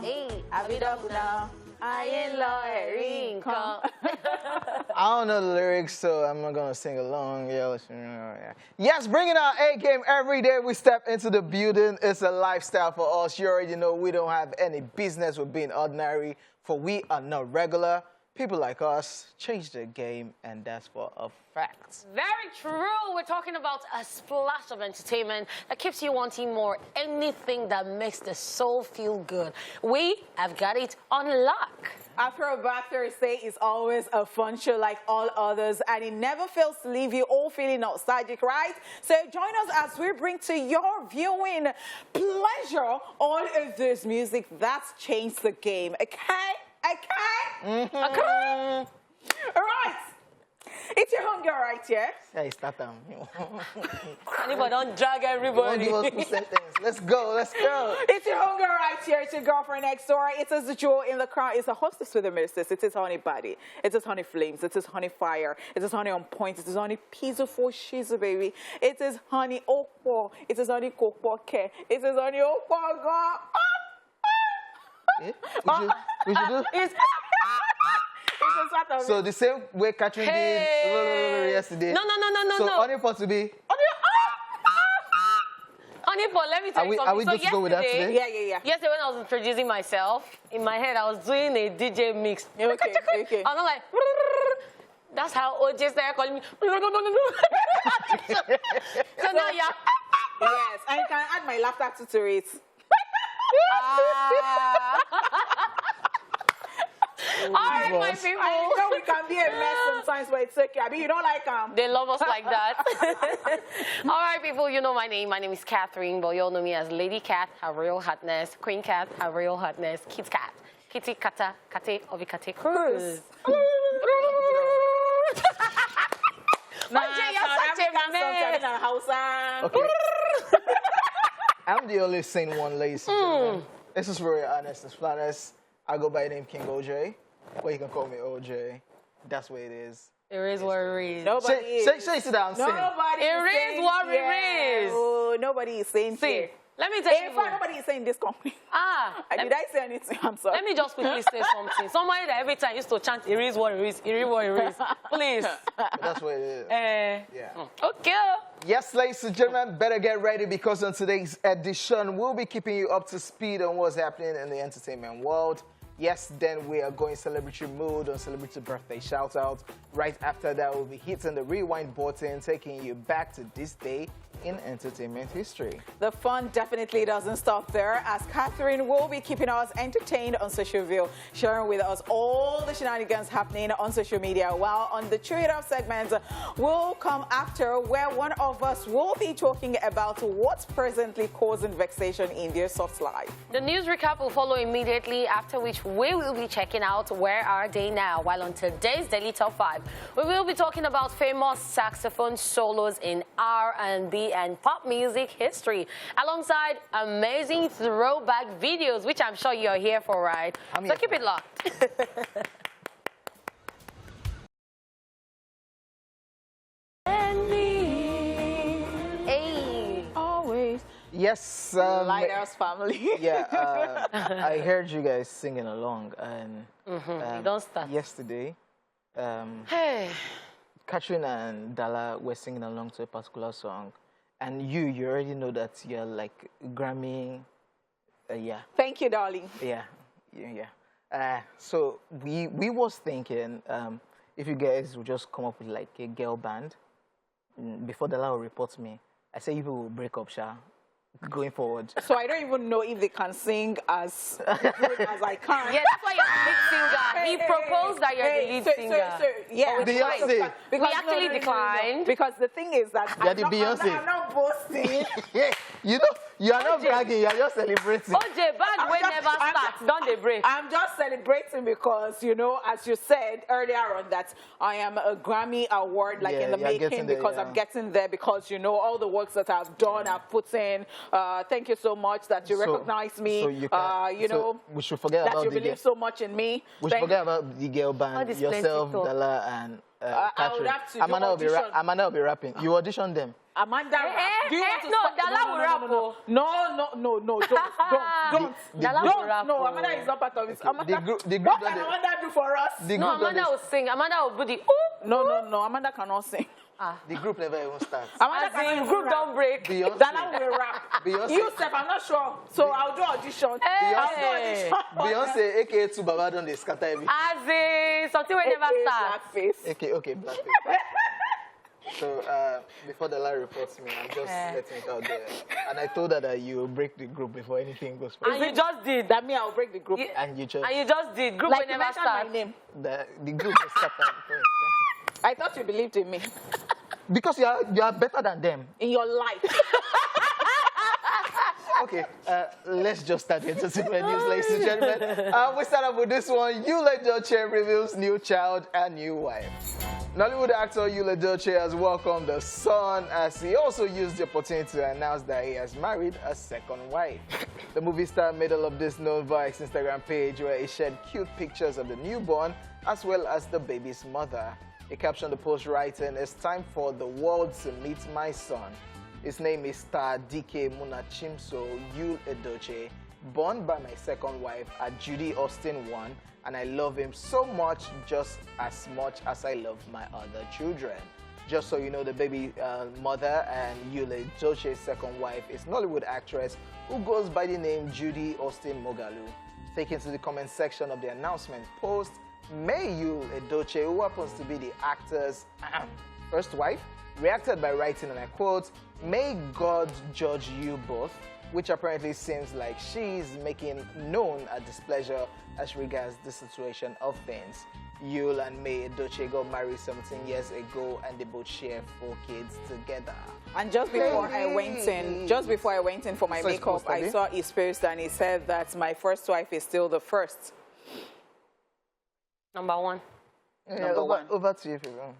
Hey, I be double now. I ain't ring come. I don't know the lyrics, so I'm not gonna sing along. Yes, bringing our A game every day. We step into the building. It's a lifestyle for us. You already know we don't have any business with being ordinary, for we are not regular. People like us change the game, and that's for a fact. Very true. We're talking about a splash of entertainment that keeps you wanting more. Anything that makes the soul feel good. We have got it on lock. After a Throwback Thursday is always a fun show like all others, and it never fails to leave you all feeling nostalgic, right? So join us as we bring to your viewing pleasure all of this music that's changed the game. Okay? Okay? Okay? All right. It's your home girl right here. Hey, start them. Anybody don't drag everybody. Don't give us 2 seconds. Let's go, let's go. It's your home girl right here. It's your girlfriend next door. It is the jewel in the crown. It's the hostess with the misters. It is honey body. It is honey flames. It is honey fire. It is honey on point. It is honey peaceful shizu baby. It is honey okpo. It is honey kokpoke. It is honey okpo. We should do. So the same way Catherine did yesterday. No. So honey pot to be. Honey pot, let me tell you something. Are we good to go with that today? Yeah. Yesterday when I was introducing myself, in my head I was doing a DJ mix. Okay. And I'm like, that's how OJ started calling me. So now, yeah. Yes, and you can add my laughter to it. All right, my people. I know we can be a mess sometimes, but it's okay. I mean, you don't like them. They love us like that. All right, people, you know my name. My name is Catherine, but you all know me as Lady Cat, her real hotness, Queen Cat, her real hotness, Kit Cat, Kitty Kata, Kate, Ovi Kate Cruz. Okay. I'm the only sane one, ladies and gentlemen. This is Royal Honest and Flatters. I go by the name King OJ. Well, you can call me OJ. That's what it is. It is what it is. Nobody say sit down, sing. Nobody it is what it is. Oh, nobody is saying See, let me tell you. In fact, nobody is saying this company. Did I say anything? I'm sorry. Let me just quickly say something. Somebody that every time used to chant, it is what it is, it is what it is. Please. That's what it is. Yeah. Okay. Yes, ladies and gentlemen, better get ready because on today's edition, we'll be keeping you up to speed on what's happening in the entertainment world. Yes, then we are going celebrity mood on celebrity birthday shout-out. Right after that, we'll be hitting the rewind button, taking you back to this day in entertainment history. The fun definitely doesn't stop there, as Catherine will be keeping us entertained on social view, sharing with us all the shenanigans happening on social media, while on the Trade Off segment will come after, where one of us will be talking about what's presently causing vexation in their soft life. The news recap will follow immediately, after which we will be checking out where are they now, while on today's Daily Top 5, we will be talking about famous saxophone solos in R&B and pop music history, alongside amazing throwback videos, which I'm sure you're here for, right? So keep it locked. Hey, always. Yes, Lighthouse family. Yeah, I heard you guys singing along, and don't start. Yesterday, Hey. Catherine and Dala were singing along to a particular song, and you already know that you're like Grammy, yeah. Thank you, darling. Yeah. So we was thinking if you guys would just come up with like a girl band before Dala will report me. I say you people will break up, Sha. Going forward. So I don't even know if they can sing as good as I can. Yeah, that's why you're the lead singer. He proposed that you're the lead singer. Yeah. We actually declined. Because the thing is that you're the Beyonce. I'm not boasting. You know, you are not bragging, you are just celebrating. OJ, bag will never start. Don't they break? I'm just celebrating because, you know, as you said earlier on, that I am a Grammy award in the making, because I'm getting there, because, you know, all the works that I've done, I've put in. Thank you so much that you recognize me. So you know, we should forget that about you believe so much in me. We should forget about the girl band, yourself, Dala, and Catherine. I would have to Amanda will be rapping. You audition them. Amanda, do you want to no, stop? Dala will rap. No, don't. Dala will rap. No, Amanda is not part of it. Amanda, the group what can Amanda do for us? No, Amanda will sing. Amanda will do the ooh. No, Amanda cannot sing. The group never even starts. Amanda The group don't break. Dala will rap. Beyonce. You, Steph, I'm not sure. So I'll do audition. Hey. Beyonce, aka to Baba, don't they scatter everything? As in, something will never start. Blackface. Okay, blackface. So before the line reports me, I'm just letting it out there. And I told her that you will break the group before anything goes And you just did. That means I'll break the group. And you just did. Group Like will you never mentioned start. my name. the group will scatter first. I thought you believed in me. Because you are better than them. In your life. Okay, let's just start the entertainment news, ladies and gentlemen. We start off with this one. Yul Edochie reveals new child and new wife. Nollywood actor Yul Edochie has welcomed the son as he also used the opportunity to announce that he has married a second wife. The movie star made all of this known via his Instagram page where he shared cute pictures of the newborn as well as the baby's mother. He captioned the post writing, "It's time for the world to meet my son. His name is Star DK Munachimso Yul Edochie, born by my second wife at Judy Austin 1, and I love him so much, just as much as I love my other children." Just so you know, the baby mother and Yul Edochie's second wife is Nollywood actress who goes by the name Judy Austin Mogalu. Taken to the comment section of the announcement post, May Yul Edochie, who happens to be the actor's first wife, reacted by writing, and I quote, "May God judge you both," which apparently seems like she's making known a displeasure as regards the situation of things. Yul and May Edochie got married 17 years ago and they both share 4 kids together. And just before I went in for my makeup, I saw his post and he said that my first wife is still the first. Number one. Yeah, over to you, people.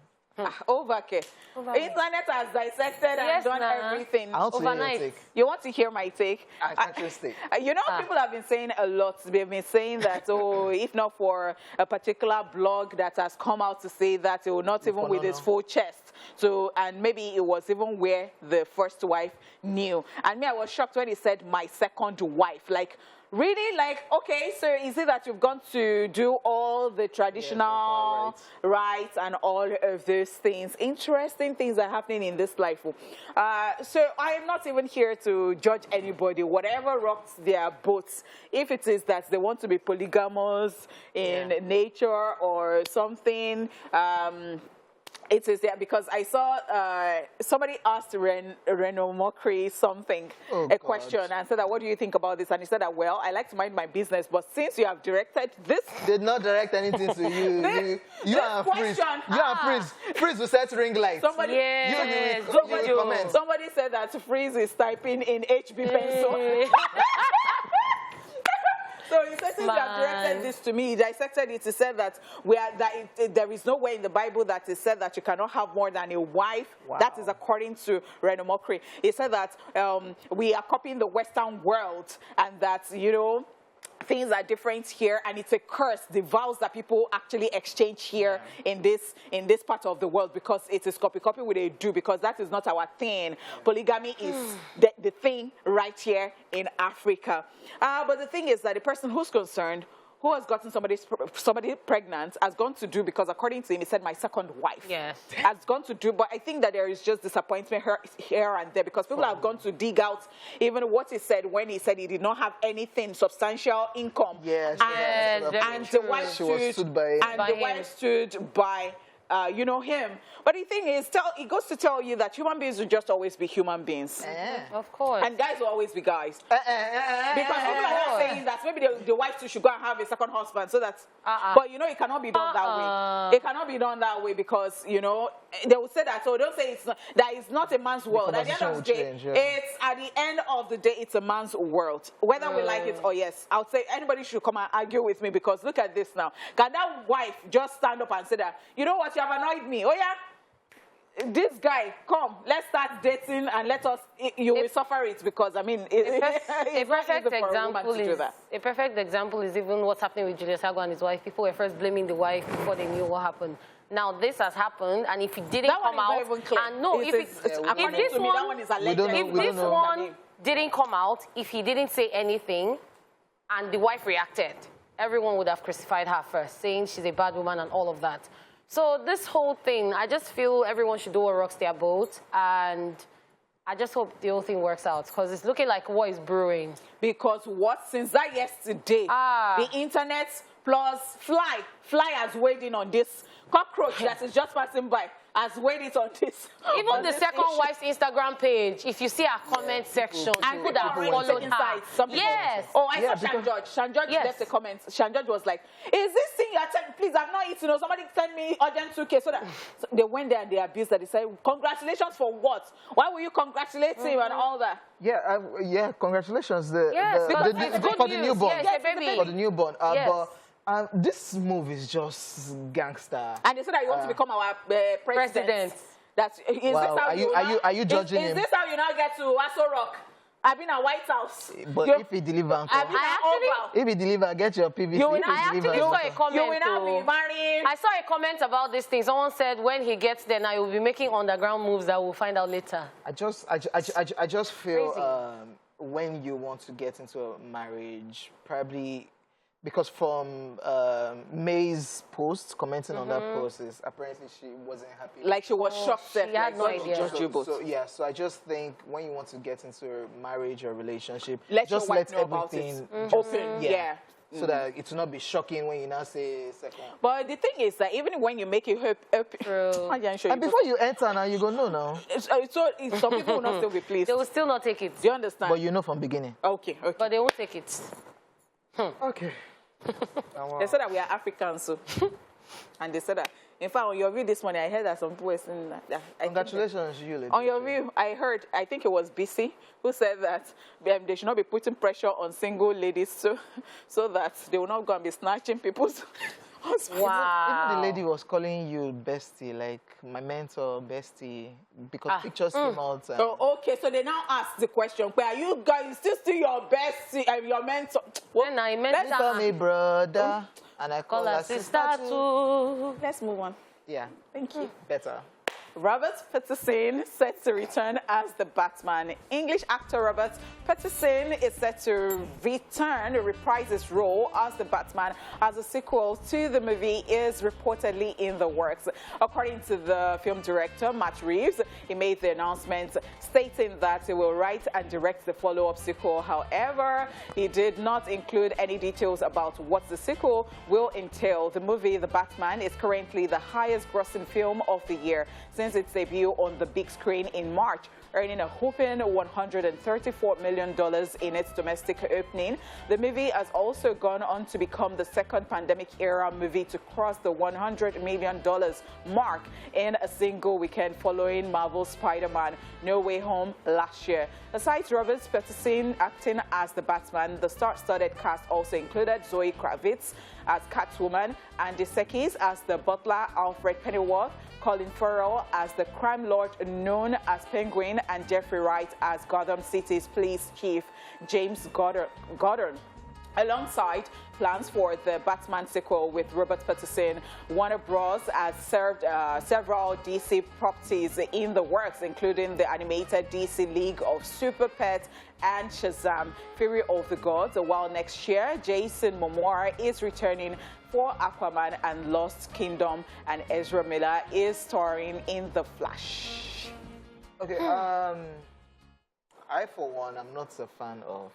Okay. Internet has dissected and done everything. Overnight. You want to hear my take? I can't just take. You know, people have been saying a lot. They've been saying that, oh, if not for a particular blog that has come out to say that, it will not even with his full chest. So, and maybe it was even where the first wife knew. And me, I was shocked when he said my second wife. Like, really? Like, okay, so is it that you've gone to do all the traditional rites and all of those things? Interesting things are happening in this life. So I am not even here to judge anybody. Whatever rocks their boats. If it is that they want to be polygamous in nature or something, it is there, because I saw somebody asked Reno Mokri something, a question, and said that, what do you think about this? And he said that, well, I like to mind my business, but since you have directed this... Did not direct anything to you. You are Freeze. You are Freeze. Freeze will set ring lights. Somebody, somebody said that Freeze is typing in HB pencil. So he said, since you have directed this to me, he dissected it. He said that there is nowhere in the Bible that is said that you cannot have more than a wife. Wow. That is according to Reno Mokri. He said that we are copying the Western world and that, you know, things are different here, and it's a curse, the vows that people actually exchange here in this part of the world, because it is copy what they do, because that is not our thing. Polygamy is the thing right here in Africa. But the thing is that the person who's concerned, who has gotten somebody pregnant, has gone to do, because according to him, he said, my second wife has gone to do, but I think that there is just disappointment here and there, because people have gone to dig out even what he said when he said he did not have anything, substantial income. And the wife stood by you know him. But the thing is, it goes to tell you that human beings will just always be human beings. Of course. And guys will always be guys. Because people are not saying that maybe the wife too should go and have a second husband, so that, but you know, it cannot be done that way. It cannot be done that way, because, you know, they will say that, so don't say it's not, that it's not a man's world. At the end of the day, it's at the end of the day, it's a man's world. Whether we like it or yes, I would say anybody should come and argue with me, because look at this now. Can that wife just stand up and say that, you know what, you have annoyed me? Oh yeah? this guy, come, let's start dating and let us, you will suffer it because, I mean, a perfect example is even what's happening with Julius Agu and his wife. People were first blaming the wife before they knew what happened. Now this has happened, and if it didn't come out, and no, if this one didn't come out, if he didn't say anything, and the wife reacted, everyone would have crucified her first, saying she's a bad woman and all of that. So this whole thing, I just feel everyone should do what rocks their boat, and I just hope the whole thing works out, because it's looking like war is brewing. Because what? Since that yesterday, the internet plus fly has weighed in on this cockroach that is just passing by. Has weighed it on this. Even on the second wife's Instagram page, if you see our comment section, and you could have followed her. Yes. Oh, I saw Shan George. Shan George left a comment. Shan George was like, "Is this thing you're telling? Please, I'm not eating. Somebody send me urgent 2K." So that they went there and they abused her. They said, "Congratulations for what? Why will you congratulate him and all that?" Yeah, congratulations. For the newborn. Yes, baby. For the newborn. But this move is just gangster. And they said that you want to become our president. Are you judging him? Is this how you now get to Aso Rock? I've been at White House. But if he deliver, if he deliver, get your PVC. I actually saw a comment. You will not be married. I saw a comment about this thing. Someone said when he gets there, now he will be making underground moves that we'll find out later. I just feel when you want to get into a marriage, probably. Because from May's post, commenting on that post, is apparently she wasn't happy. Like she was shocked. She had no idea. So I just think when you want to get into a marriage or relationship, just let everything open. So that it will not be shocking when you now say second. But the thing is that even when you make it and before you enter now, you go no now. So some people will not still be pleased. They will still not take it. Do you understand? But you know from beginning. Okay. But they won't take it. Okay. They said that we are Africans, so. And they said that. In fact, on your view this morning, I heard that some people were saying that. Congratulations, you lady. On your view, I heard, I think it was BC, who said that they should not be putting pressure on single ladies so that they will not go and be snatching people's husbands. Wow. Even the lady was calling you bestie, like my mentor bestie, because pictures came out. Oh, okay. So they now ask the question, where are you guys still your bestie and your mentor? Well, I meant call me brother, and I call her sister too. Let's move on. Yeah. Thank you. Better. Robert Pattinson set to return as the Batman. English actor Robert Pattinson is set to reprise his role as the Batman as a sequel to the movie is reportedly in the works. According to the film director, Matt Reeves, he made the announcement stating that he will write and direct the follow-up sequel. However, he did not include any details about what the sequel will entail. The movie, The Batman, is currently the highest-grossing film of the year since its debut on the big screen in March, earning a whopping $134 million in its domestic opening. The movie has also gone on to become the second pandemic-era movie to cross the $100 million mark in a single weekend, following Marvel's Spider-Man No Way Home last year. Aside Robert Pattinson acting as the Batman, the star-studded cast also included Zoe Kravitz as Catwoman, Andy Serkis as the butler Alfred Pennyworth, Colin Farrell as the crime lord known as Penguin, and Jeffrey Wright as Gotham City's police chief James Gordon. Alongside plans for the Batman sequel with Robert Pattinson, Warner Bros. Has served several DC properties in the works, including the animated DC League of Super Pets and Shazam! Fury of the Gods, while next year Jason Momoa is returning for Aquaman and Lost Kingdom, and Ezra Miller is starring in The Flash. Okay, I for one, I'm not a fan of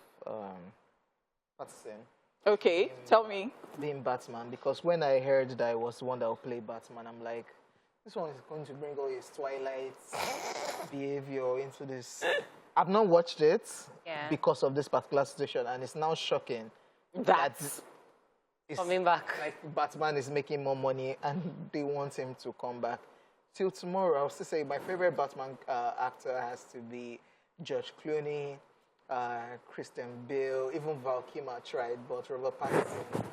Pattinson. Okay, tell me. Being Batman, because when I heard that I was the one that would play Batman, I'm like, this one is going to bring all his Twilight behavior into this. I've not watched it because of this particular situation, and it's now shocking that it's coming back. Like Batman is making more money, and they want him to come back. Till tomorrow, I'll still say my favorite Batman actor has to be George Clooney, Christian Bale, even Val Kilmer tried, but Robert Pattinson.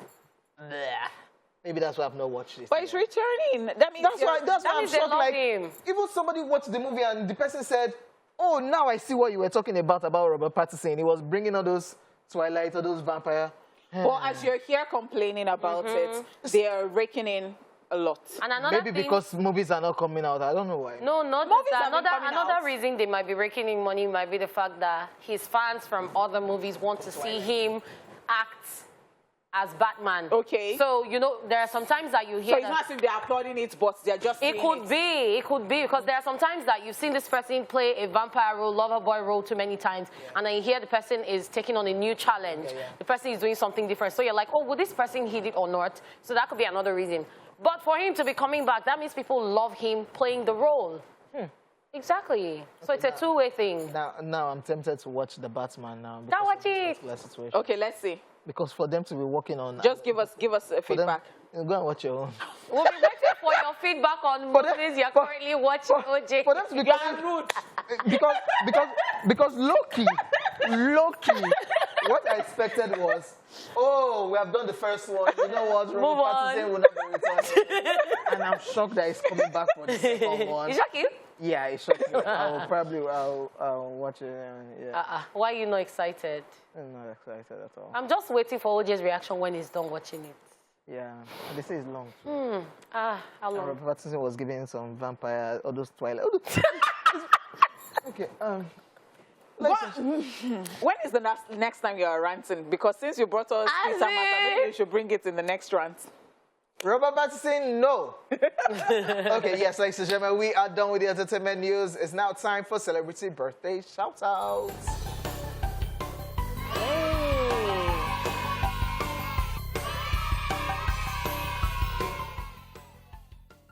Maybe that's why I've not watched this. But it's returning. That means That's why I'm means they shocked. love Like, him. even somebody watched the movie and the person said, "Oh, now I see what you were talking about Robert Pattinson. He was bringing all those Twilight, all those vampire." Well, as you're here complaining about it, they are raking in a lot. And another Maybe thing, because movies are not coming out. I don't know why. no, not Movies just that. have been coming Another out. reason they might be raking in money might be the fact that his fans from other movies want to see him act as Batman. Okay. So, you know, there are some times that you So hear it's not as if they're applauding it, but they're just it could be, because there are some times that you've seen this person play a vampire role, lover boy role too many times, and then you hear the person is taking on a new challenge. The person is doing something different. So you're like, oh, will this person hit it or not? So that could be another reason. But for him to be coming back, that means people love him playing the role. Exactly. So it's a two-way thing. Now I'm tempted to watch the Batman now. Now watch it. Situation. Okay, let's see. Because for them to be working on... Just give us a for them- feedback. Go and watch your own. We'll be waiting for your feedback on For them- movies you're for- currently watching, OJ. For them to be You are coming- rude. because low-key, what I expected was, oh, we have done the first one. You know what? Move Robert on. Pattinson will not be returning. And I'm shocked that he's coming back for the second one. Is that you? Yeah, it's shocked me. I'll watch it. Yeah. Why are you not excited? I'm not excited at all. I'm just waiting for OJ's reaction when he's done watching it. Yeah, they say it's long. How And long? Robert Pattinson was giving some vampire, all those Twilight. Okay, When is the next time you are ranting? Because since you brought us Peter Matter, maybe you should bring it in the next rant. Robert Pattinson, no. Okay, yes, ladies and gentlemen, we are done with the entertainment news. It's now time for celebrity birthday shout-outs.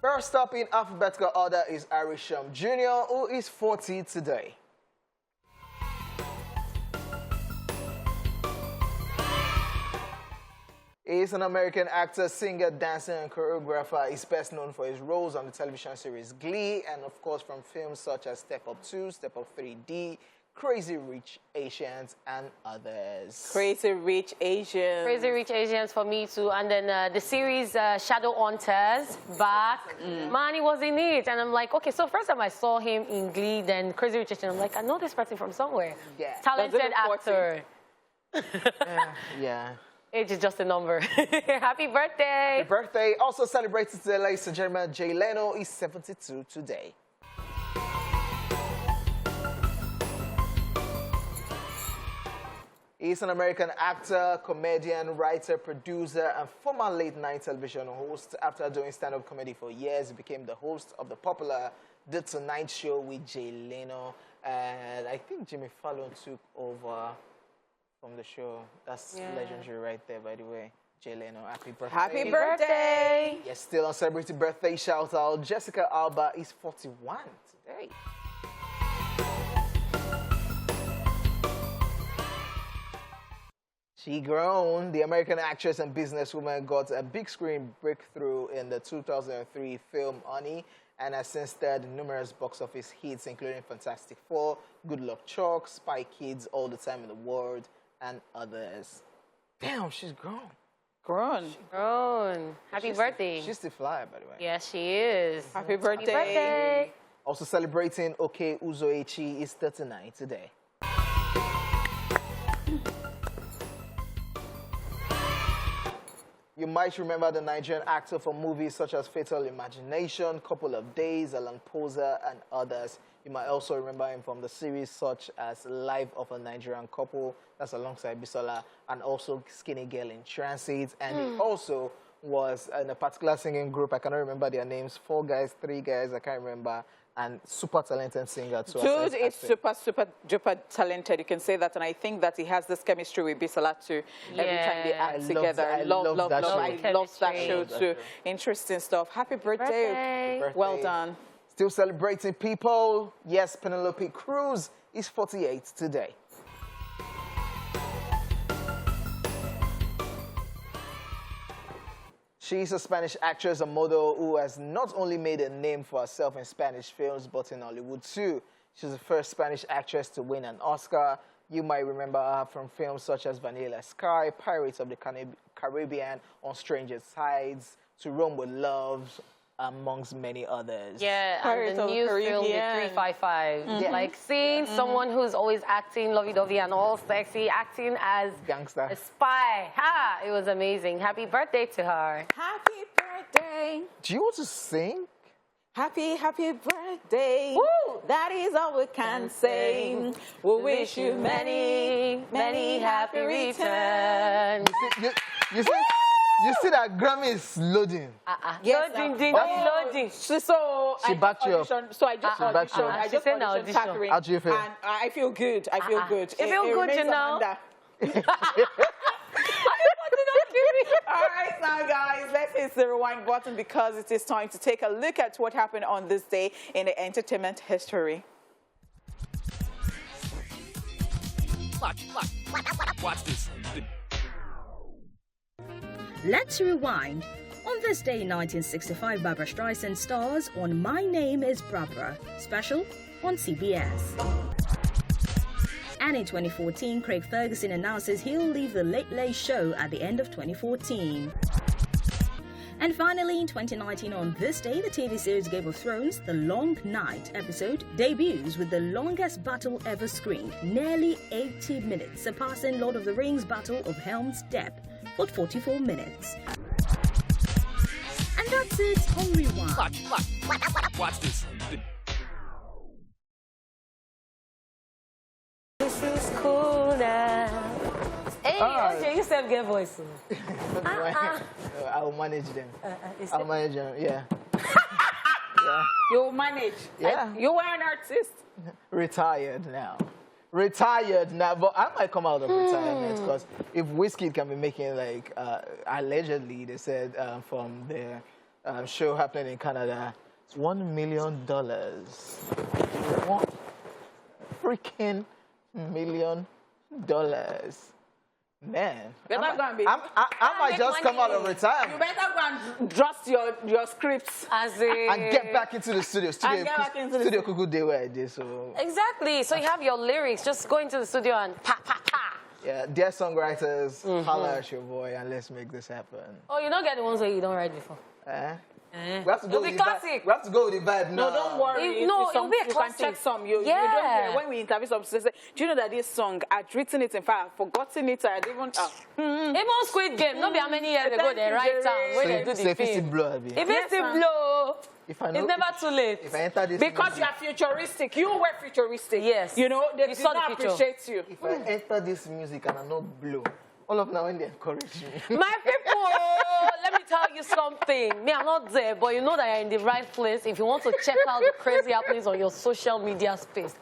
First up in alphabetical order is Arisham Jr., who is 40 today. He is an American actor, singer, dancer, and choreographer. He's best known for his roles on the television series Glee, and of course from films such as Step Up 2, Step Up 3D, Crazy Rich Asians, and others. Crazy Rich Asians. Crazy Rich Asians for me too. And then the series Shadow Hunters, back. Man, he was in it. And I'm like, okay, so first time I saw him in Glee, then Crazy Rich Asians, I'm like, I know this person from somewhere. Yeah. Talented Does it look 40? actor. Yeah. Age is just a number. Happy birthday. Happy birthday. Also celebrated today, ladies and gentlemen, Jay Leno is 72 today. He's an American actor, comedian, writer, producer, and former late-night television host. After doing stand-up comedy for years, he became the host of the popular The Tonight Show with Jay Leno. And I think Jimmy Fallon took over from the show. That's legendary right there, by the way. Jay Leno, happy birthday. Happy birthday. Yes, still on celebrity birthday shout-out. Jessica Alba is 41 today. She grown. The American actress and businesswoman got a big screen breakthrough in the 2003 film Honey, and has since starred in numerous box office hits, including Fantastic Four, Good Luck Chuck, Spy Kids, All the Time in the World, and others. Damn, she's grown. Grown. Grown. Happy birthday. She's still fly, by the way. Yes, she is. Happy birthday. Happy birthday. Also celebrating Oke Uzoechi is 39 today. You might remember the Nigerian actor from movies such as Fatal Imagination, Couple of Days, Alan Poser, and others. You might also remember him from the series such as Life of a Nigerian Couple, that's alongside Bisola, and also Skinny Girl in Transit. And he also was in a particular singing group. I cannot remember their names. 4 guys, 3 guys, I can't remember. And super talented singer too. Dude is super duper talented. You can say that, and I think that he has this chemistry with Bisola too. Every time they act together, I love that show. I love that show Chemistry. too. Interesting stuff. Happy birthday. Birthday. Birthday. Well done. Still celebrating people. Yes, Penelope Cruz is 48 today. She's a Spanish actress and model who has not only made a name for herself in Spanish films, but in Hollywood too. She's the first Spanish actress to win an Oscar. You might remember her from films such as Vanilla Sky, Pirates of the Caribbean, On Stranger Tides, To Rome with Love, amongst many others. Yeah, Pirates and the of the new film, The Caribbean. 355. Yeah. Like seeing someone who's always acting lovey-dovey and all sexy, acting as Gangster. a spy. Ha! It was amazing. Happy birthday to her. Happy birthday. Do you want to sing? Happy birthday. Woo! That is all we can say. We wish you many happy returns. You see that Grammy is loading. Yes, Loading, loading. So She I backed you up. auditioned. So I just backed you auditioned. up. I She just said no auditioned audition. Catherine. How do you feel? And I feel good. I feel good. You feel It good, remains you know? Amanda. All right, now guys, let's hit the rewind button because it is time to take a look at what happened on this day in the entertainment history. Watch this. Let's rewind. On this day in 1965, Barbra Streisand stars on My Name is Barbara, special on CBS. And in 2014, Craig Ferguson announces he'll leave the Late Late Show at the end of 2014. And finally, in 2019, on this day, the TV series Game of Thrones, The Long Night episode, debuts with the longest battle ever screened, nearly 80 minutes, surpassing Lord of the Rings Battle of Helm's Deep for 44 minutes. And that's it on Rewind. Watch this. This is cool now. Hey, okay, you still get voice. I will manage them. I'll manage them, yeah. Yeah. You'll manage. Yeah. You are an artist. Retired now. Retired now, but I might come out of retirement because if Whiskey can be making like allegedly they said from the show happening in Canada, it's $1 million. $1 freaking $1 million, man. You're not gonna be. I might just come out of You retirement better go and trust your scripts. As in... and get back into the studio. And get back into the Studio Cuckoo Day where I did so. Exactly. So you have your lyrics. Just go into the studio and pa, pa, pa. Yeah, dear songwriters, holla at your boy and let's make this happen. Oh, you don't get the ones that you don't write before. We have to go It'll with be the classic. vibe. We have to go with the vibe now. No, don't worry. No, Some- it'll be a you classic. can check some. You don't Yeah. hear. When we interview some, they say, do you know that this song, I'd written it, in fact, I've forgotten it, I didn't... Even Squid Game, not be how many years ago they write down when they do the if it's film. blow, Abi. If it's Yes, the ma'am. blow, If I know, it's never too late. If I enter this Because you music, are futuristic. You were futuristic. Yes. You know, they You did saw the not picture. appreciate you. if I enter this music and I not blow, all of now when they encourage me. My people, let me tell you something. Me, I'm not there, but you know that you're in the right place if you want to check out the crazy happenings on your social media space.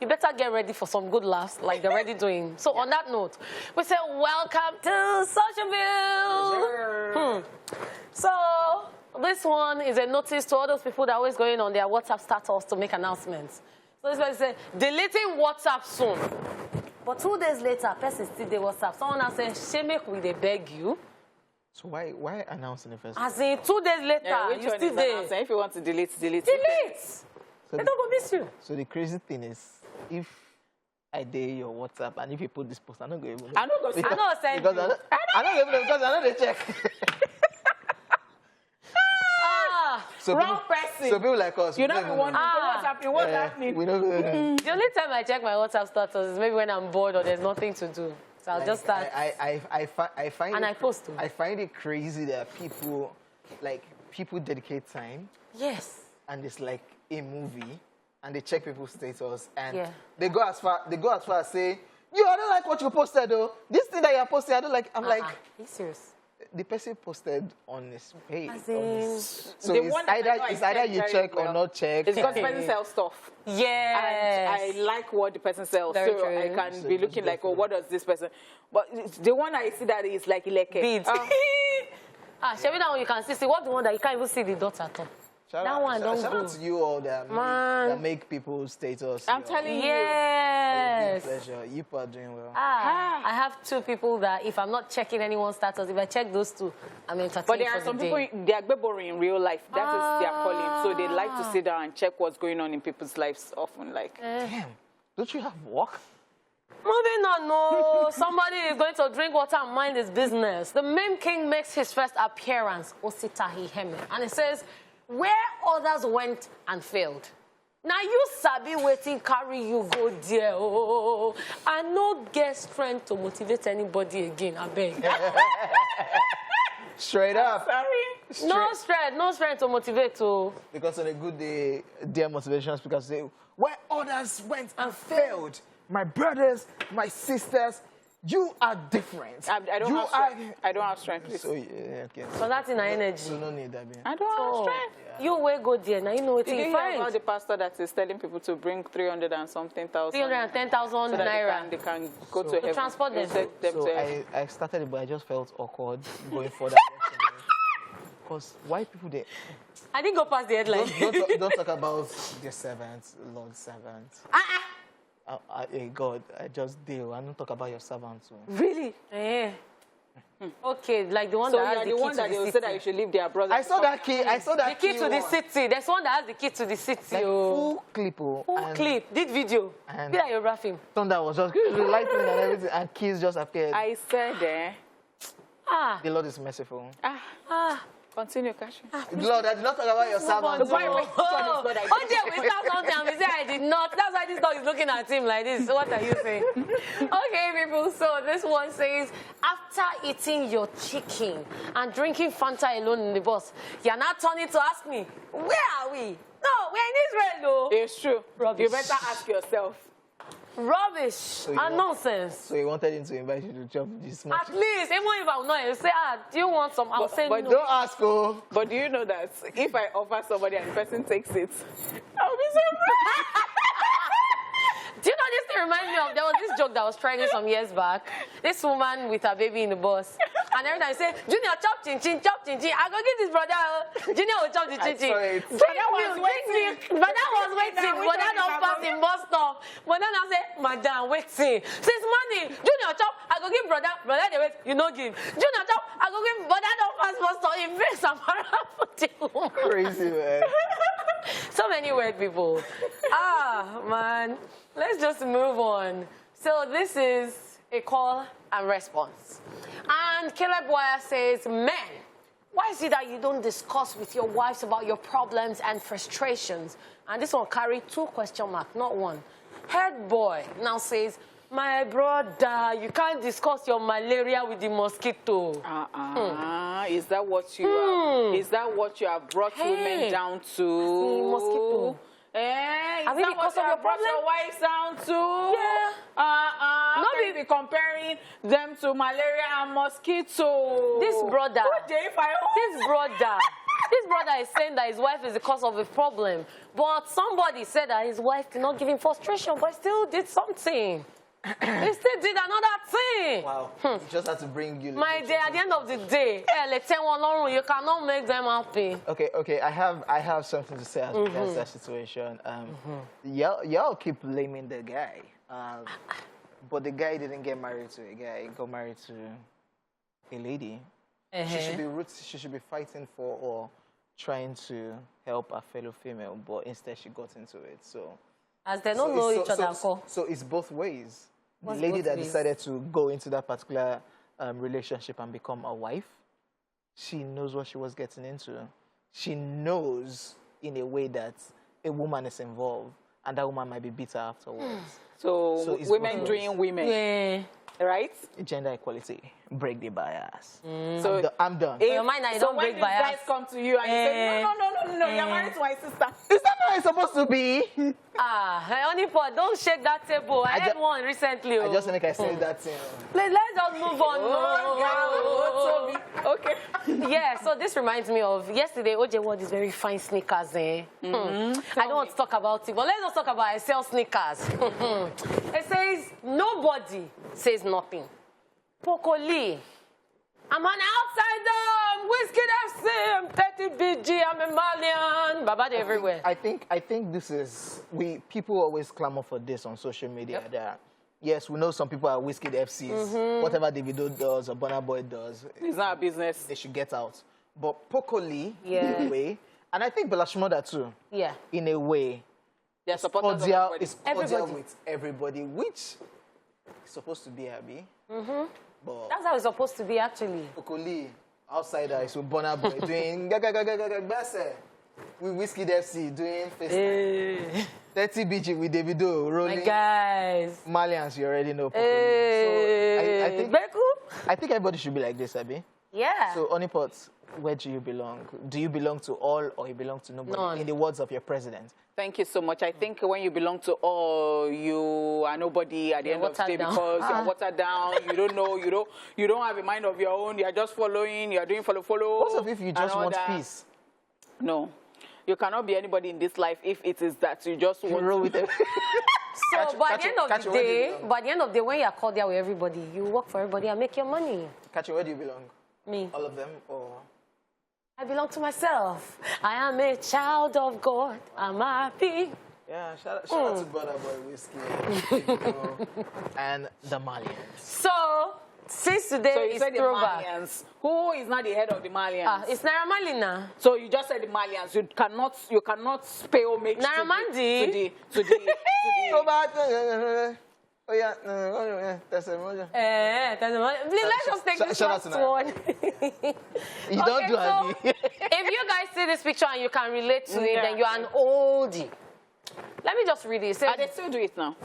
You better get ready for some good laughs like they're already doing. So on that note, we say welcome to Socialville. So this one is a notice to all those people that are always going on their WhatsApp status to make announcements. So this person said, deleting WhatsApp soon. But 2 days later, person still did WhatsApp. Someone else said, she make we they beg you. So why announce in the first As in 2 days later, Yeah, which you one still is there. announcing? If you want to delete. Delete. So They the, don't go miss you. so the crazy thing is, if I dare your WhatsApp and if you put this post, I'm not going to I'm not going to I know send because you. I'm not even because I know they check. So Wrong people, person. So people like us, You we know, don't we even wonder know. what's happening, what's happening. We don't know. The only time I check my WhatsApp status is maybe when I'm bored or there's nothing to do. So I'll Like, just start. I find And it, I post too. I find it crazy that people dedicate time Yes. and it's like a movie and they check people's status and Yeah. they go as far as say, yo, I don't like what you posted though. This thing that you're posting, I don't like. I'm like, Are you serious? the person posted on his page. As on in- his- so The it's one that I know I either check you very check or well. not check. It's because the and- person sells stuff. Yes. And I like what the person sells. Very so I true. can So be just looking go like, for oh, it. what does this person... But it's the one I see that is like Ileke. Beads. Shall we now you can see what the one that you can't even see the dots at all. Shout That out, one don't shout go. out to you all that Man. that make people's status. I'm your- telling you. Yes. Pleasure. You are doing well. I have 2 people that if I'm not checking anyone's status, if I check those 2, I'm entertained But there for are the some day. people, they are boring in real life. That is their calling. So they like to sit down and check what's going on in people's lives often. Like, Damn. Don't you have work? Moving on, no. Somebody is going to drink water and mind his business. The meme king makes his first appearance, Ositahi Heme, and it says, where others went and failed. Now you sabi waiting carry you go there. Oh, I no get strength to motivate anybody again, I beg. Straight up. Sorry. No strength to motivate to. Because on a good day, dear motivation speakers say, where others went and failed. My brothers, my sisters, you are different. I don't have strength. Please. So, yeah, okay. So that's in our energy. So no need that. I don't have strength. You will go there. Now you know what Did you you hear find. about the pastor that is telling people to bring 300 and something thousand? 310,000 so that naira. they can go to heaven. Transport them. So to heaven. I started it, but I just felt awkward going for that. Because white people, they I didn't go past the headline. don't talk about their servants, Lord's servants. Hey God, I just deal. I don't talk about your servants. So. Really? Yeah. Okay, like the one So that has you're the one key that to they the will say city. that you should leave their brother. I saw that key. I saw that The key to the one. city. There's one that has the key to the city. Like Oh. full clip. Full clip. Did video. and- Be like you're rapping. Thunder was just lightning and everything, and keys just appeared. I said, The Lord is merciful. continue, Kashi. Lord, I did not talk about your servants. Wait. Oh, we start something and we say I did not. That's why this dog is looking at him like this. So what are you saying? Okay, people. So this one says, after eating your chicken and drinking Fanta alone in the bus, you're not turning to ask me, where are we? No, we're in Israel, though. It's true. Rubbish. You better ask yourself. Rubbish and nonsense. So he wanted him to invite you to chop this much. At least, even if I'm not, you say, do you want some? I'll say But no. don't ask, oh. But do you know that if I offer somebody and the person takes it, I'll be surprised. Do you know this thing reminds me of, there was this joke that was trending some years back. This woman with her baby in the bus. And every time I say, Junior, chop chin chin, chop chin chin. I go get this brother. Junior will chop the chin chin. Brother was waiting. Brother don't pass in bus stop. Brother now say, Madam, waiting. Since morning, Junior chop, I go give brother. Brother they wait, you know give. Junior chop, I go give brother don't pass bus stop. He makes a paraphrase. Crazy, man. So many weird people. Man. Let's just move on. So this is a call and response. And Caleb Wire says, men, why is it that you don't discuss with your wives about your problems and frustrations? And this one carry 2 question marks, not 1. Head boy now says, my brother, you can't discuss your malaria with the mosquito. Is that what you are? Is that what you have brought women down to? Mosquito. Is that what you have brought your wives down to? Yeah. Not be comparing them to malaria and mosquito. This brother is saying that his wife is the cause of the problem. But somebody said that his wife did not give him frustration, but still did something. He still did another thing. Wow. You just had to bring you. My dear, at the end of the day, you cannot make them happy. Okay. I have something to say as regards that situation. Y'all keep blaming the guy, but the guy didn't get married to a guy. He got married to a lady. She should be fighting for or trying to help a fellow female, but instead she got into it. So as they don't know each other. So it's both ways. What's the lady both that ways? decided to go into that particular relationship and become a wife, she knows what she was getting into. She knows in a way that a woman is involved and that woman might be bitter afterwards. So women doing women. Yeah. Right? Gender equality. Break the bias. So I'm done. Your mind, I don't break when bias. these guys come to you and you say, no, you're married to my sister. Is that how it's supposed to be? Honey pot, don't shake that table. I had one recently. I just think I said that thing. Let's just move on. Okay. Yeah, so this reminds me of yesterday, OJ wore these very fine sneakers. I don't want to talk about it, but let's just talk about I sell sneakers. It says, nobody says nothing. Pokoli. I'm an outsider. Whiskey FC. I'm 30 BG. I'm a Malian. Baba everywhere. I think this is people always clamor for this on social media. That yes, we know some people are Whiskey FCs. Whatever Davido does or Burna Boy does, It's not a business. they should get out. But Pokoli, Yeah. in a way, and I think Bella Shmurda too, Yeah. in a way, They're supporters of cordial, everybody. is cordial Everybody. with everybody, which It's supposed to be Abby. But That's how it's supposed to be, actually. Okoli, outsider, is with Burna Boy doing with Whiskey FC doing FaceTime. 30 BG with Davido rolling. My guys. Malians, you already know. So I think everybody should be like this, Abby. Yeah. So Honeypot, where do you belong? Do you belong to all or you belong to nobody? None. In the words of your president. Thank you so much. I think when you belong to all, you are nobody at the end of the day because you're watered down. You don't know. You don't have a mind of your own. You are just following. You are doing follow. What if you just want peace? No, you cannot be anybody in this life if it is that you just want roll with it. So by the end of the day, when you are called there with everybody, you work for everybody and make your money. Catch, where do you belong? Me. All of them, or? I belong to myself. I am a child of God. I'm happy. Yeah, shout out to Burna Boy, Whiskey, and the Malians. So, since today is throwback. Who is not the head of the Malians? It's Naira Marley now. So you just said the Malians. You cannot pay homage Naira Marley. Go back. Oh yeah, that's a moja. Let's just take this last one. You don't do so if you guys see this picture and you can relate to it, then you are an oldie. Let me just read it. They still do it now.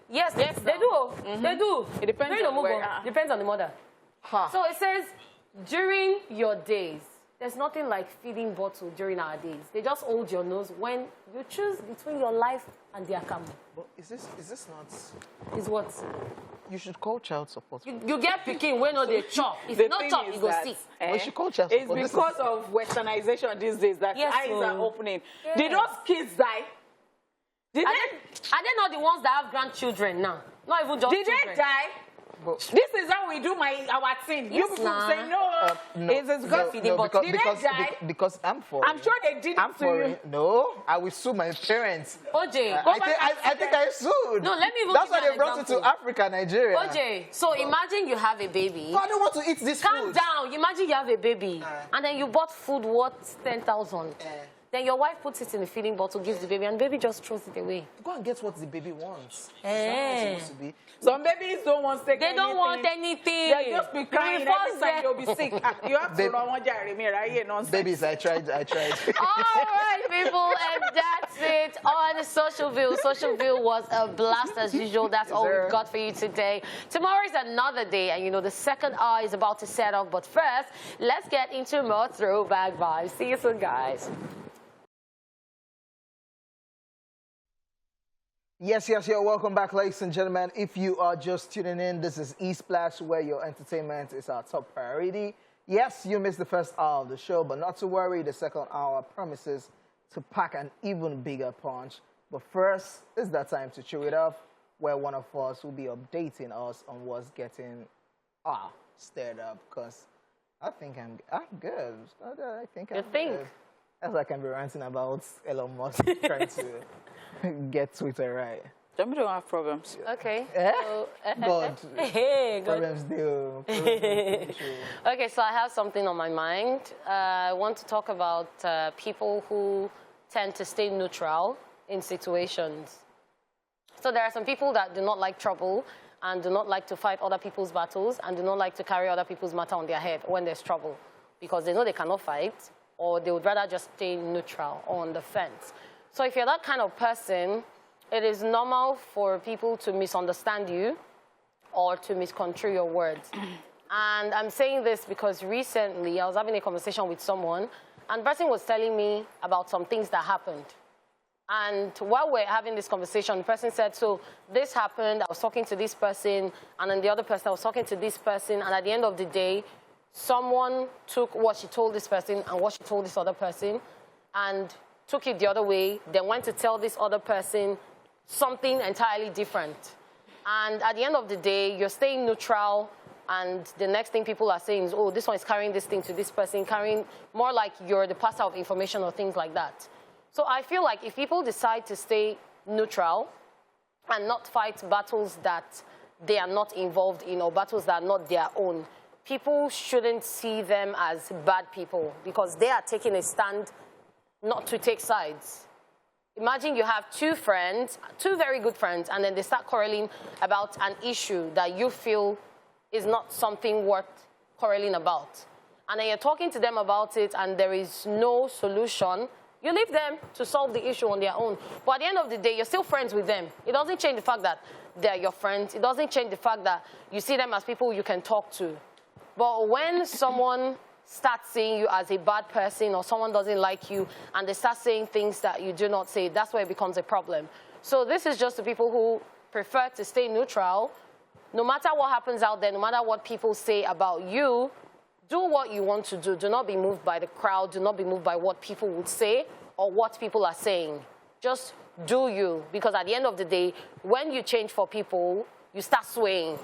Yes, they do. They do. It depends on where. Depends on the mother. So it says, during your days, there's nothing like feeding bottle during our days. They just hold your nose when you choose between your life and their camel. But is this not? Is what? You should call child support. You get picking when not they chop. If you not chop, you go sick. You should call child support. It's because of westernization these days that eyes are opening. Yes. Did those kids die? Are they not the ones that have grandchildren now? Not even just children. Did they die? But this is how we do our thing. Yes, you people say no. Because I'm for. I'm sure they did it to you. No, I will sue my parents. OJ, I think I sued. No, let me even. That's why they brought it to Africa, Nigeria. OJ, so imagine you have a baby. No, I don't want to eat this food. Calm down. Imagine you have a baby, and then you bought food worth 10,000. Then your wife puts it in a feeding bottle, gives the baby, and the baby just throws it away. Go and get what the baby wants. Some babies don't want anything. They don't want anything. They just be crying every time they'll be sick. You have to run one jar, nonsense. Babies, I tried. All right, people, and that's it on Social View. Social View was a blast as usual. That's all we've got for you today. Tomorrow is another day, and you know the second hour is about to set off. But first, let's get into more throwback vibes. See you soon, guys. Yes. Welcome back, ladies and gentlemen. If you are just tuning in, this is E-Splash, where your entertainment is our top priority. Yes, you missed the first hour of the show, but not to worry. The second hour promises to pack an even bigger punch. But first, it's that time to chew it up, where one of us will be updating us on what's getting stirred up. Because I think I'm good. I think I'm good. As I can be ranting about Elon Musk trying to get Twitter right. Don't have problems. Okay. So, God. Problems do. Okay, so I have something on my mind. I want to talk about people who tend to stay neutral in situations. So there are some people that do not like trouble and do not like to fight other people's battles and do not like to carry other people's matter on their head when there's trouble because they know they cannot fight, or they would rather just stay neutral or on the fence. So if you're that kind of person, it is normal for people to misunderstand you or to misconstrue your words. And I'm saying this because recently I was having a conversation with someone, and the person was telling me about some things that happened. And while we're having this conversation, the person said, so this happened, I was talking to this person, and then the other person, I was talking to this person, and at the end of the day, someone took what she told this person and what she told this other person and took it the other way, then went to tell this other person something entirely different. And at the end of the day, you're staying neutral, and the next thing people are saying is, oh, this one is carrying this thing to this person, carrying more like you're the passer of information or things like that. So I feel like if people decide to stay neutral and not fight battles that they are not involved in or battles that are not their own, people shouldn't see them as bad people because they are taking a stand not to take sides. Imagine you have two friends, two very good friends, and then they start quarreling about an issue that you feel is not something worth quarreling about. And then you're talking to them about it, and there is no solution. You leave them to solve the issue on their own. But at the end of the day, you're still friends with them. It doesn't change the fact that they're your friends. It doesn't change the fact that you see them as people you can talk to. But when someone starts seeing you as a bad person or someone doesn't like you and they start saying things that you do not say, that's where it becomes a problem. So this is just the people who prefer to stay neutral. No matter what happens out there, no matter what people say about you, do what you want to do. Do not be moved by the crowd. Do not be moved by what people would say or what people are saying. Just do you. Because at the end of the day, when you change for people, you start swaying.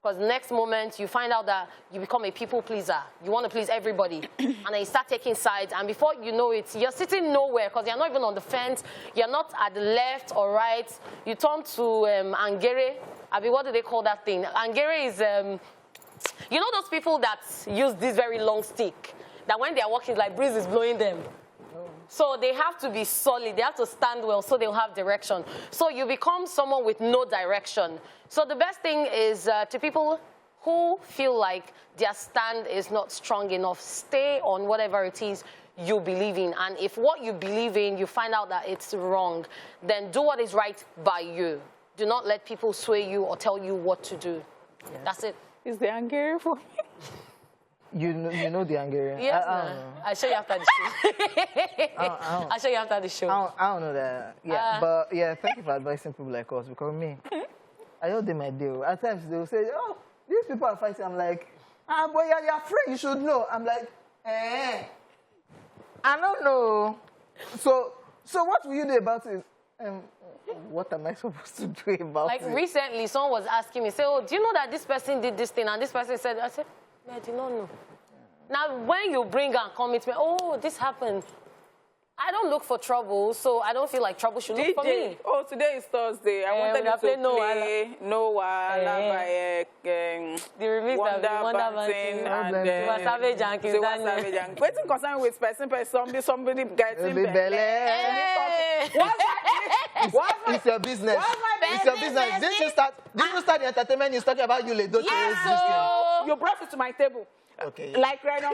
Because next moment, you find out that you become a people pleaser. You want to please everybody. And then you start taking sides. And before you know it, you're sitting nowhere because you're not even on the fence. You're not at the left or right. You turn to Angere. I mean, what do they call that thing? Angere is, you know those people that use this very long stick? That when they're walking, like breeze is blowing them. So they have to be solid. They have to stand well so they'll have direction. So you become someone with no direction. So the best thing is to people who feel like their stand is not strong enough, stay on whatever it is you believe in. And if what you believe in, you find out that it's wrong, then do what is right by you. Do not let people sway you or tell you what to do. Yes. That's it. Is the Hungarian for me? You know the Hungarian? Yes, I'll show you after the show. I'll show you after the show. I don't know that. Yeah, but yeah, thank you for advising people like us, because me, I don't do my deal. At times they will say, oh, these people are fighting. I'm like, boy, you're afraid, you should know. I'm like, I don't know. So what will you do about it? What am I supposed to do about it? Like recently, someone was asking me, say, oh, do you know that this person did this thing? And this person said, I said, I do not know. Now, when you bring and commit me, oh, this happened, I don't look for trouble, so I don't feel like trouble should look for me. Oh, today is Thursday. I wanted to play Noah, the remix Wonder Banting, and Tiwa Savage and Kiss Daniel. What's in concern with somebody getting It's your business. It's your business. Didn't you start the entertainment news talking about you, Ledo? Yes, you brought it to my table. Okay. Like right now, I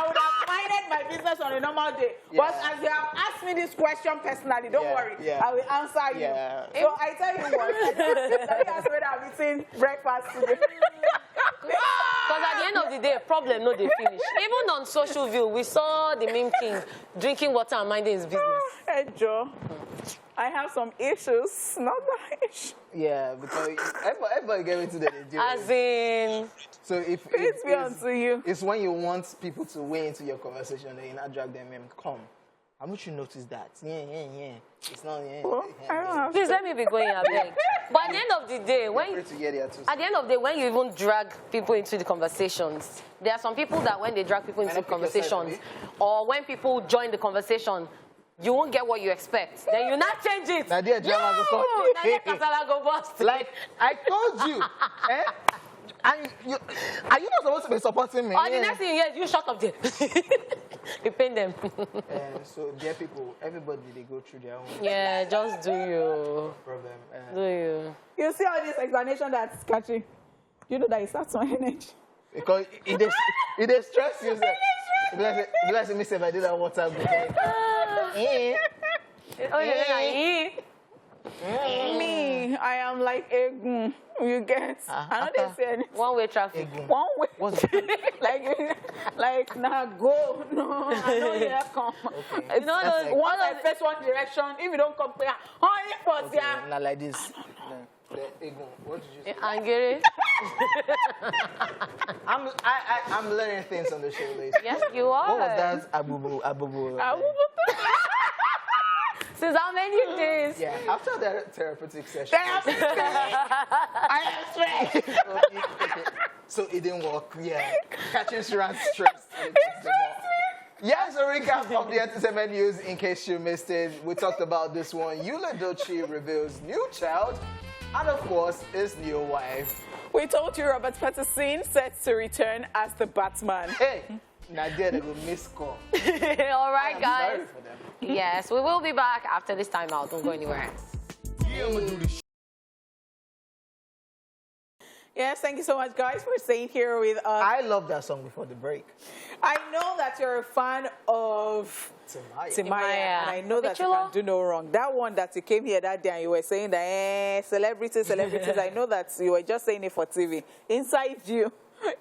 would have minded my business on a normal day. Yeah. But as you have asked me this question personally, don't worry. Yeah. I will answer you. Yeah. So I tell you what, I'm eating breakfast today. Because at the end of the day, problem no they finish. Even on social view, we saw the meme king drinking water and minding his business. Hey, Joe. I have some issues, not that issue. Yeah, because everybody get into the deal. As in... So if it's beyond to you. It's when you want people to weigh into your conversation and you not drag them in. Come. How much you notice that? Yeah. It's not, Well, I don't know. Please let me be going a bit. But at the end of the day, when you even drag people into the conversations, there are some people that when they drag people into the conversations, or when people join the conversation, you won't get what you expect. Then you not change it. Nadia Jama go go bust. Like I told you. And are you not supposed to be supporting me? Or the next thing, yes, you shut up there. You pain them. So, dear people, everybody, they go through their own. Yeah, just do you. Problem. Do you. You see all this explanation that's catchy. You know that it starts on energy. Because it stress you. It like me say if I did that water go Me, I am like a you get. I know they say one-way traffic. One way. What's like now go. No, I know you have come. Okay. It's not one face one direction. If you don't come here, only for there. Not like this. What did you say? Angere. I'm learning things on the show, ladies. Yes, you are. What was that? Abubu. Since how many days? Yeah, after the therapeutic session. I am stressed. Okay. So it didn't work. Yeah. Catching stress. Yes, a recap of the entertainment news in case you missed it. We talked about this one. Yula Dochi reveals new child and, of course, his new wife. We told you Robert Pattinson set to return as the Batman. Hey, Nadia, they will miss call. All right, I'm guys. sorry for them. Yes, we will be back after this timeout. Don't go anywhere. Yeah, I'ma do this. Yes, thank you so much, guys, for staying here with us. I love that song before the break. I know that you're a fan of Timaya, and I know that you can do no wrong. That one that you came here that day and you were saying that celebrities, I know that you were just saying it for TV. Inside you,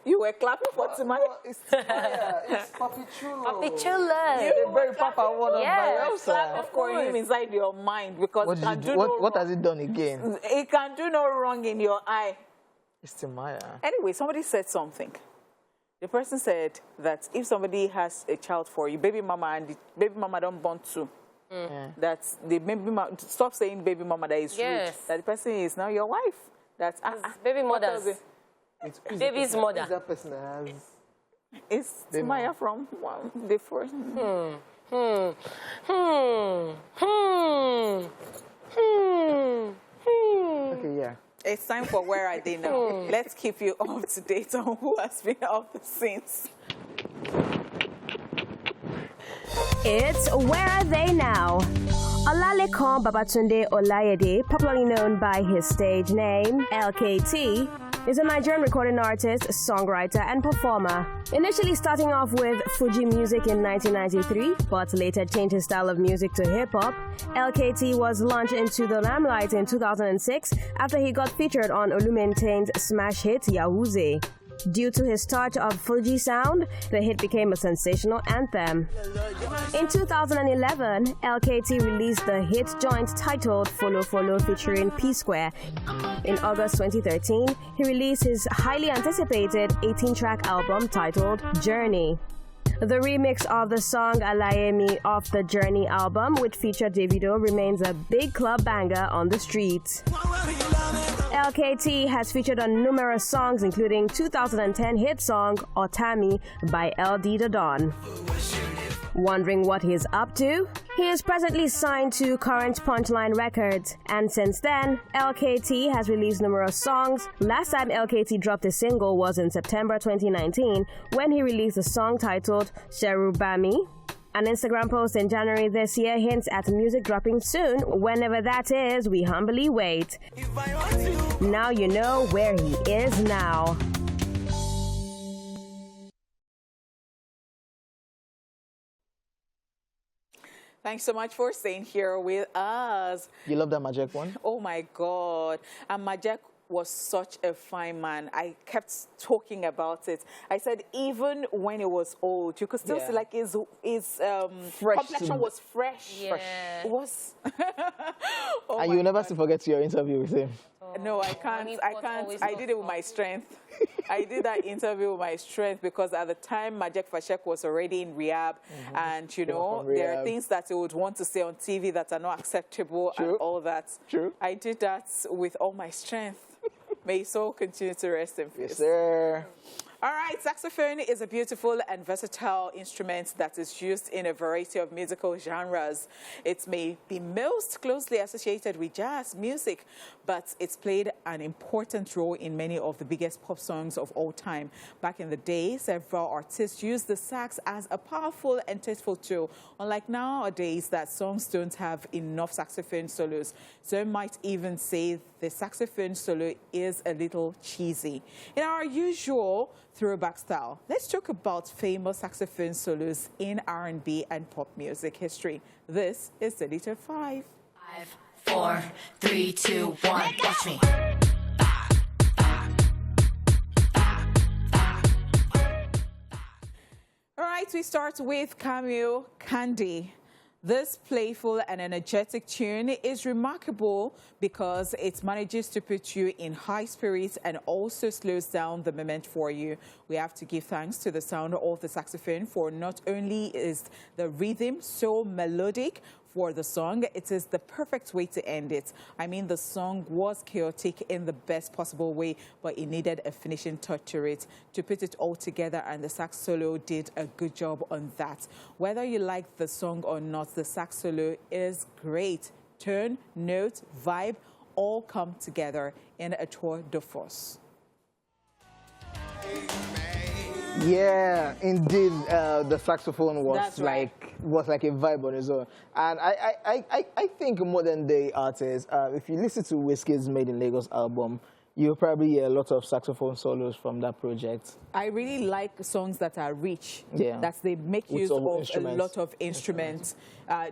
you were clapping for Timaya. It's Timaya. It's Papi Chulo. Papi Chulo. The very Papa one of Yes, my For him inside your mind because What, it can do what has it done again? It can do no wrong in your eye. It's Timaya. Anyway, somebody said something. The person said that if somebody has a child for you, baby mama, and the baby mama don't want to, that the baby mama, stop saying baby mama, that is rude. That the person is now your wife. That's baby mother's. Baby's mother. That person that has... It's Timaya from the first. Okay, yeah. It's time for Where Are They Now? Let's keep you up to date on who has been off the scenes. It's Where Are They Now? Olalekan Babatunde Olayede, popularly known by his stage name, LKT, is a Nigerian recording artist, songwriter, and performer. Initially starting off with Fuji music in 1993, but later changed his style of music to hip-hop, LKT was launched into the limelight in 2006 after he got featured on Olumente's smash hit Yahuze. Due to his touch of Fuji sound, the hit became a sensational anthem. In 2011, LKT released the hit joint titled Follow Follow featuring P-Square. In August 2013, he released his highly anticipated 18-track album titled Journey. The remix of the song Alaye Me off the Journey album, which featured Davido, remains a big club banger on the streets. LKT has featured on numerous songs, including 2010 hit song Otami by LD The Don. Wondering what he's up to? He is presently signed to Current Punchline Records, and since then, LKT has released numerous songs. Last time LKT dropped a single was in September 2019, when he released a song titled Sherubami. An Instagram post in January this year hints at music dropping soon. Whenever that is, we humbly wait. Now you know where he is now. Thanks so much for staying here with us. You love that Majek one? Oh my God. And Majek was such a fine man. I kept talking about it. I said even when he was old, you could still see like his complexion was fresh. Yeah. It was. Oh And you'll never forget your interview with him. No, I can't. I did it with my strength. I did that interview with my strength because at the time, Majek Fashek was already in rehab. And, you know, there are things that he would want to say on TV that are not acceptable and all that. True. I did that with all my strength. May his soul continue to rest in peace. Yes, sir. All right, saxophone is a beautiful and versatile instrument that is used in a variety of musical genres. It may be most closely associated with jazz music, but it's played an important role in many of the biggest pop songs of all time. Back in the day, several artists used the sax as a powerful and tasteful tool, unlike nowadays that songs don't have enough saxophone solos. Some might even say the saxophone solo is a little cheesy. In our usual throwback style, let's talk about famous saxophone solos in R&B and pop music history. This is Daily Top 5. 5, 4, 3, 2, 1, watch me. All right, we start with Camille Candy. This playful and energetic tune is remarkable because it manages to put you in high spirits and also slows down the moment for you. We have to give thanks to the sound of the saxophone, for not only is the rhythm so melodic for the song, it is the perfect way to end it. I mean, the song was chaotic in the best possible way, but it needed a finishing touch to it to put it all together, and the sax solo did a good job on that. Whether you like the song or not, the sax solo is great. Turn, note, vibe all come together in a tour de force. Yeah, indeed, the saxophone was That's right. like a vibe on its own. And I think modern day artists, if you listen to Wizkid's Made in Lagos album, you'll probably hear a lot of saxophone solos from that project. I really like songs that are rich, Yeah. that they make With use some of a instruments. lot of instruments.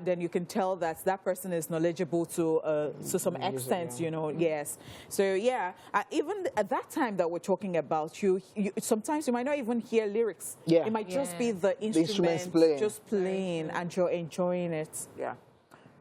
Then you can tell that that person is knowledgeable to some extent, yeah. you know, yes. So, yeah, even at that time that we're talking about, you sometimes you might not even hear lyrics. Yeah. It might just be the instruments instruments playing. just playing and you're enjoying it. Yeah.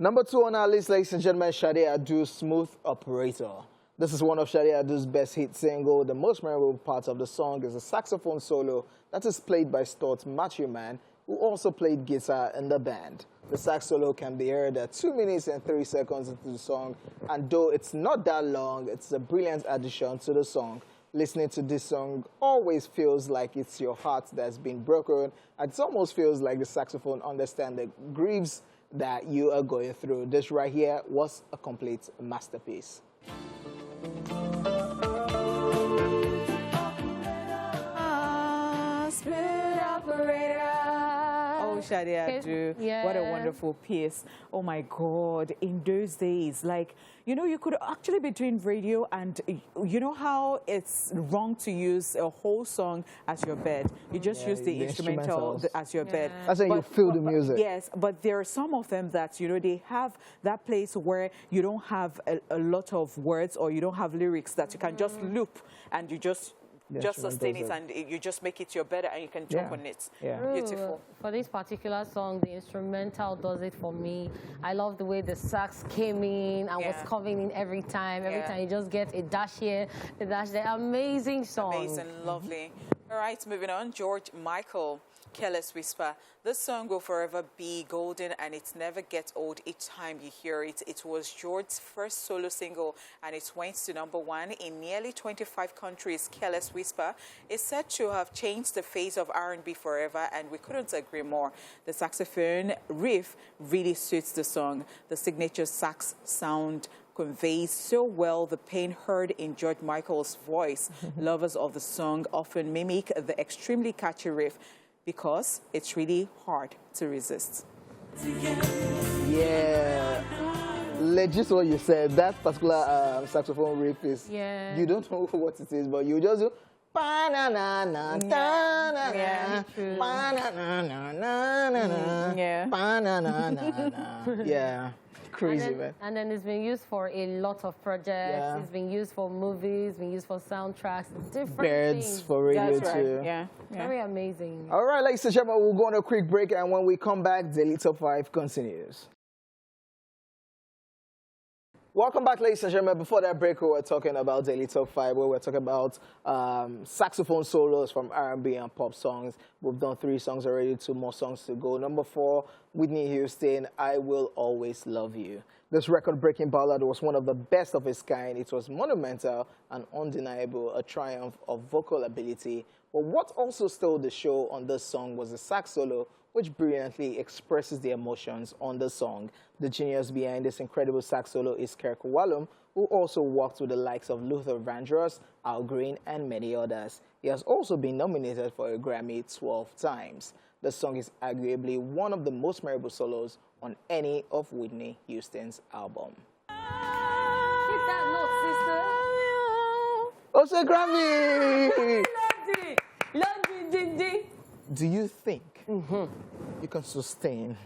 Number 2 on our list, ladies and gentlemen, Sade Adu's Smooth Operator. This is one of Sade Adu's best hit single. The most memorable part of the song is a saxophone solo that is played by Stuart Matthew Mann, who also played guitar in the band. The sax solo can be heard at 2 minutes and 3 seconds into the song, and though it's not that long, it's a brilliant addition to the song. Listening to this song always feels like it's your heart that's been broken, and it almost feels like the saxophone understands the grieves that you are going through. This right here was a complete masterpiece. Oh, Sade Adu, Yeah. what a wonderful piece. Oh, my God. In those days, like, you know, you could actually be doing radio and you know how it's wrong to use a whole song as your bed. You just use the instrumental instrumentals. as your bed. That's when you feel the music. Yes, but there are some of them that, you know, they have that place where you don't have a lot of words or you don't have lyrics that you can just loop and you just sustain it and you just make it your better and you can jump on it. Yeah. Beautiful. For this particular song, the instrumental does it for me. I love the way the sax came in and was coming in every time. Every time you just get a dash here, a dash there. Amazing song. Amazing, lovely. All right, moving on. George Michael, Careless Whisper. This song will forever be golden and it never gets old each time you hear it. It was George's first solo single and it went to #1 in nearly 25 countries. Careless Whisper is said to have changed the face of R&B forever, and we couldn't agree more. The saxophone riff really suits the song. The signature sax sound conveys so well the pain heard in George Michael's voice. Lovers of the song often mimic the extremely catchy riff because it's really hard to resist. Yeah. Legit what you said. That particular saxophone riff is, you don't know what it is, but you just do ba-na-na-na, da-na-na, ba-na-na-na-na-na-na, ba-na-na-na-na. Yeah. Crazy, man. And then it's been used for a lot of projects. Yeah. It's been used for movies, been used for soundtracks, different Birds things. for radio That's right. too. Yeah. Very amazing. All right, ladies and gentlemen, we'll go on a quick break, and when we come back, Daily Top 5 continues. Welcome back, ladies and gentlemen. Before that break, we were talking about Daily Top 5, where we're talking about saxophone solos from R&B and pop songs. We've done 3 songs already, 2 more songs to go. Number 4, Whitney Houston, I Will Always Love You. This record-breaking ballad was one of the best of its kind. It was monumental and undeniable, a triumph of vocal ability. But what also stole the show on this song was the sax solo, which brilliantly expresses the emotions on the song. The genius behind this incredible sax solo is Kirk Whalum, who also worked with the likes of Luther Vandross, Al Green, and many others. He has also been nominated for a Grammy 12 times. The song is arguably one of the most memorable solos on any of Whitney Houston's album. Hit that note, sister. Also Grammy! Love it. Do you think you can sustain,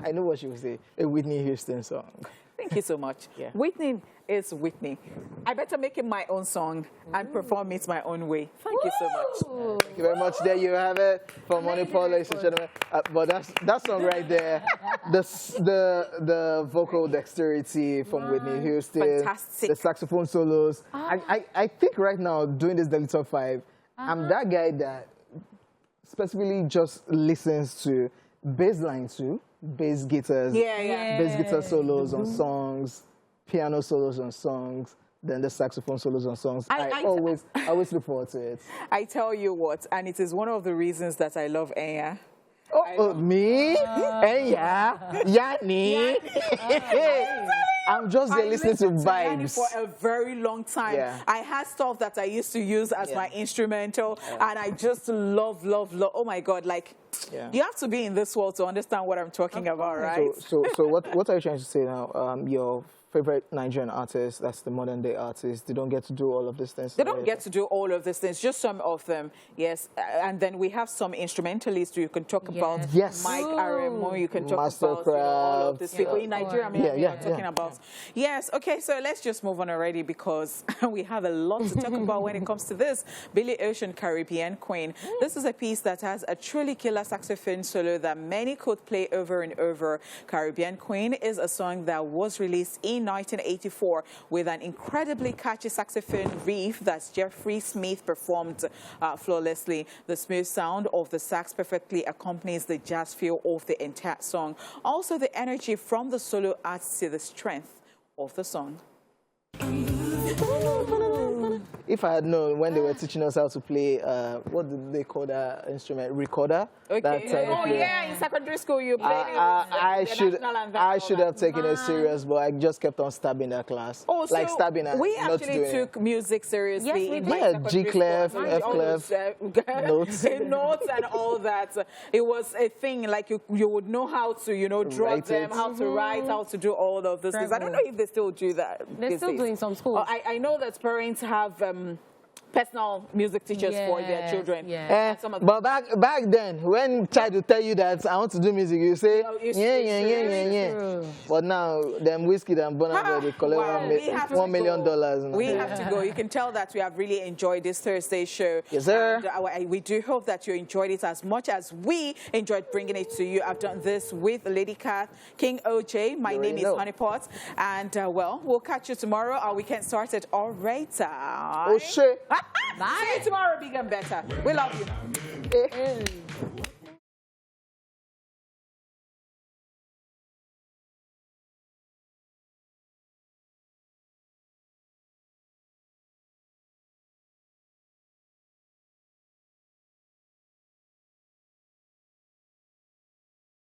I know what you would say, a Whitney Houston song? Thank you so much. Whitney is Whitney. I better make it my own song and perform it my own way. Thank you so much. Thank you very much. There you have it from Money Paul, ladies and gentlemen. But that song right there, the vocal dexterity from Whitney Houston, Fantastic. the saxophone solos. I think right now, doing this Daily Top 5, I'm that guy that specifically just listens to bass line too, bass guitars, bass guitar solos on songs, piano solos on songs, then the saxophone solos on songs. I always look forward to it. I tell you what, and it is one of the reasons that I love Enya. Me? Enya? Yani? I'm just there listening to Yanni vibes. for a very long time. Yeah. I had stuff that I used to use as my instrumental, and I just love. Oh my God! Like, you have to be in this world to understand what I'm talking about, right? So what are you trying to say now? Your favorite Nigerian artist, that's the modern day artist, they don't get to do all of these things? They don't get to do all of these things, just some of them, yes. And then we have some instrumentalists you can talk about. Yes. Mike Aremo, you can talk Mastercraft, about all of these people in Nigeria. I'm talking about. Yes, okay, so let's just move on already because we have a lot to talk about when it comes to this. Billie Ocean, Caribbean Queen. This is a piece that has a truly killer saxophone solo that many could play over and over. Caribbean Queen is a song that was released in 1984 with an incredibly catchy saxophone riff that Jeffrey Smith performed flawlessly. The smooth sound of the sax perfectly accompanies the jazz feel of the entire song. Also, the energy from the solo adds to the strength of the song. If I had known when they were teaching us how to play, what did they call that instrument? Recorder? Okay. In secondary school you played it. I should have taken it serious, but I just kept on stabbing that class. Oh, like so stabbing her. we actually took music seriously. Yes, in we my did. secondary G clef, school. F clef, notes. Notes and all that. It was a thing like you would know how to, draw Write them, it. how to write, how to do all of those things. I don't know if they still do that. They're still doing some schools. I know that parents have personal music teachers for their children. But back then, when child will tell you that I want to do music, you say, yeah. But now, them Whiskey and Bonner, they collect $1 million. We have to go. You can tell that we have really enjoyed this Thursday show. Yes, sir. And, we do hope that you enjoyed it as much as we enjoyed bringing it to you. I've done this with Lady Cat, King OJ. My name is Honeypot. And, well, we'll catch you tomorrow. Our weekend started all right. Oh, shit. Bye. See you tomorrow, big and better. We love you.